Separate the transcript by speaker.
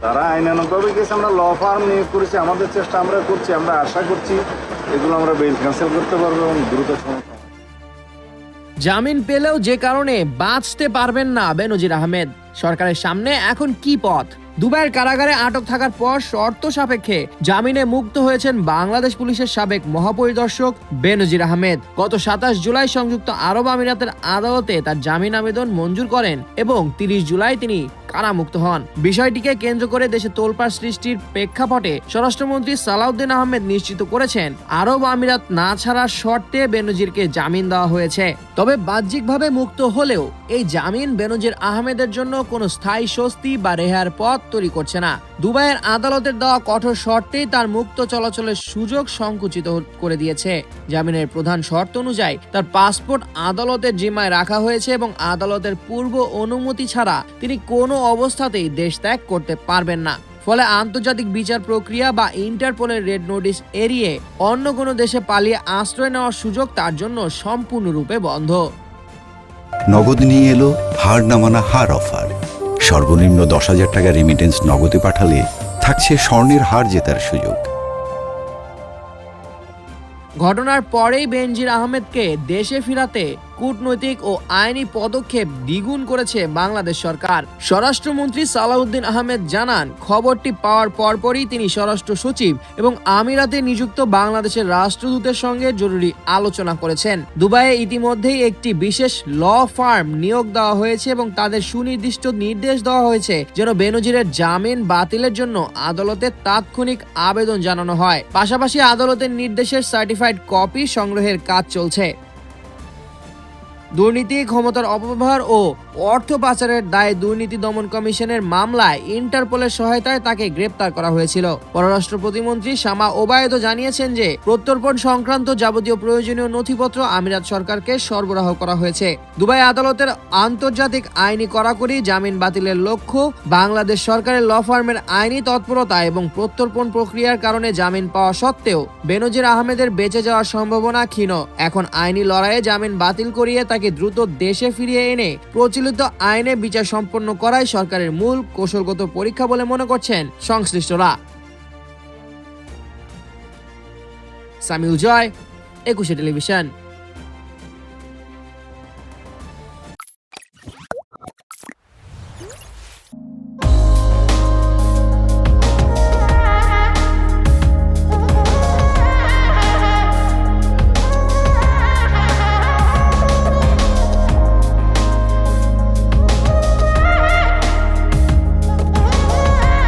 Speaker 1: তারা আইনানুগভাবে গেছে, আমরা ল ফার্ম নিয়োগ করেছি, আমাদের চেষ্টা আমরা করছি, আমরা আশা করছি এগুলো আমরা বেল ক্যান্সেল করতে পারবো এবং দ্রুত সমস্যা।
Speaker 2: জামিন পেলেও যে কারণে বাঁচতে পারবেন না বেনজির আহমেদ, সরকারের সামনে এখন কি পথ? দুবাইয়ের কারাগারে আটক থাকার পর শর্ত সাপেক্ষে জামিনে মুক্ত হয়েছেন বাংলাদেশ পুলিশের সাবেক মহাপরিদর্শক বেনজির আহমেদ। গত 27 জুলাই সংযুক্ত আরব আমিরাতের আদালতে তার জামিন আবেদন মঞ্জুর করেন এবং 30 জুলাই তিনি কারামুক্ত হন। বিষয়টিকে কেন্দ্র করে দেশে তোলপাড় সৃষ্টির প্রেক্ষাপটে স্বরাষ্ট্রমন্ত্রী সালাউদ্দিন আহমেদ নিশ্চিত করেছেন আরব আমিরাত না ছাড়ার শর্তে বেনজিরকে জামিন দেওয়া হয়েছে। তবে বাহ্যিকভাবে মুক্ত হলেও এই জামিন বেনজির আহমেদের জন্য কোনো স্থায়ী স্বস্তি বা রেহার পথ তৈরি করছে না। দুবাইয়ের আদালতের দেওয়া কঠোর শর্তেই তার মুক্ত চলাচলের সুযোগ সংকুচিত করে দিয়েছে। জামিনের প্রধান শর্ত অনুযায়ী তার পাসপোর্ট আদালতের জিম্মায় রাখা হয়েছে এবং আদালতের পূর্ব অনুমতি ছাড়া তিনি কোনো অবস্থাতেই দেশ ত্যাগ করতে পারবেন না। ফলে আন্তর্জাতিক বিচার প্রক্রিয়া বা ইন্টারপোলের রেড নোটিশ এড়িয়ে অন্য কোনো দেশে পালিয়ে আশ্রয় নেওয়ার সুযোগ তার জন্য সম্পূর্ণরূপে বন্ধ।
Speaker 3: নগদ নিয়ে এলো হার না মানা হার অফার। সর্বনিম্ন 10,000 টাকা রেমিটেন্স নগদে পাঠালে থাকছে স্বর্ণের হার জেতার সুযোগ।
Speaker 2: ঘটনার পরেই বেনজির আহমেদকে দেশে ফিরাতে কূটনৈতিক ও আইনি পদক্ষেপ দ্বিগুণ করেছে বাংলাদেশ সরকার। স্বরাষ্ট্রমন্ত্রী সালাউদ্দিন আহমেদ জানান, খবরটি পাওয়ার পরপরই তিনি স্বরাষ্ট্র সচিব এবং আমিরাতে নিযুক্ত বাংলাদেশের রাষ্ট্রদূতের সঙ্গে জরুরি আলোচনা করেছেন। দুবাইয়ে ইতিমধ্যেই একটি বিশেষ ল ফার্ম নিয়োগ দেওয়া হয়েছে এবং তাদের সুনির্দিষ্ট নির্দেশ দেওয়া হয়েছে যেন বেনজিরের জামিন বাতিলের জন্য আদালতে তাৎক্ষণিক আবেদন জানানো হয়। পাশাপাশি আদালতের নির্দেশের সার্টিফাইড কপি সংগ্রহের কাজ চলছে। দুর্নীতি, ক্ষমতার অপব্যবহার ও অর্থ পাচারের দায়ে দুর্নীতি দমন কমিশনের মামলায় ইন্টারপোলের সহায়তায় তাকে গ্রেপ্তার করা হয়েছিল। পররাষ্ট্র প্রতিমন্ত্রী শামা ওবায়েদও জানিয়েছেন যে প্রত্যর্পণ সংক্রান্ত যাবতীয় প্রয়োজনীয় নথিপত্র আমিরাত সরকারকে সরবরাহ করা হয়েছে। দুবাই আদালতের আন্তর্জাতিক আইনি কড়াকড়ি জামিন বাতিলের লক্ষ্য, বাংলাদেশ সরকারের ল ফার্মের আইনি তৎপরতা এবং প্রত্যর্পণ প্রক্রিয়ার কারণে জামিন পাওয়া সত্ত্বেও বেনজির আহমেদের বেঁচে যাওয়ার সম্ভাবনা ক্ষীণ। এখন আইনি লড়াইয়ে জামিন বাতিল করিয়ে তাকে দ্রুত দেশে ফিরিয়ে এনে প্রচলিত আইনে বিচার সম্পন্ন করাই সরকারের মূল কৌশলগত পরীক্ষা বলে মনে করছেন সংশ্লিষ্টরা। সামিউল জয়, 21 টেলিভিশন।